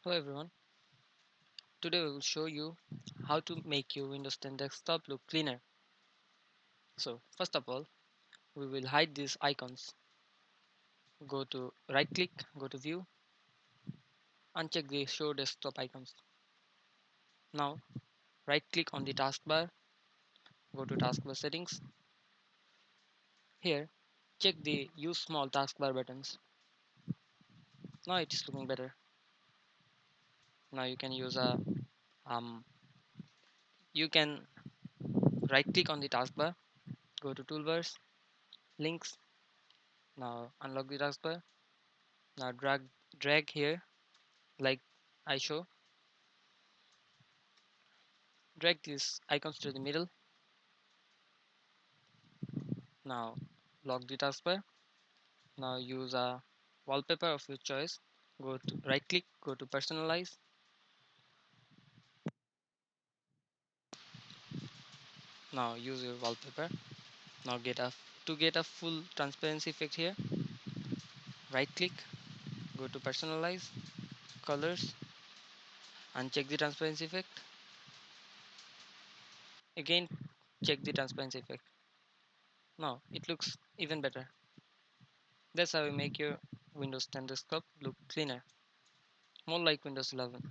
Hello everyone, today we will show you how to make your Windows 10 desktop look cleaner. So first of all, we will hide these icons. Go to right click, go to view, uncheck the show desktop icons. Now right click on the taskbar, go to taskbar settings. Here check the use small taskbar buttons. Now it is looking better. Now you can use a you can right click on the taskbar, go to toolbars, links. Now unlock the taskbar. Now drag here like I show. Drag these icons to the middle. Now lock the taskbar. Now use a wallpaper of your choice. Go to right click, go to personalize. Now use your wallpaper. Now get a full transparency effect here. Right click, go to personalize, colors, and check the transparency effect. Again check the transparency effect. Now it looks even better. That's how you make your Windows 10 desktop look cleaner, more like Windows 11.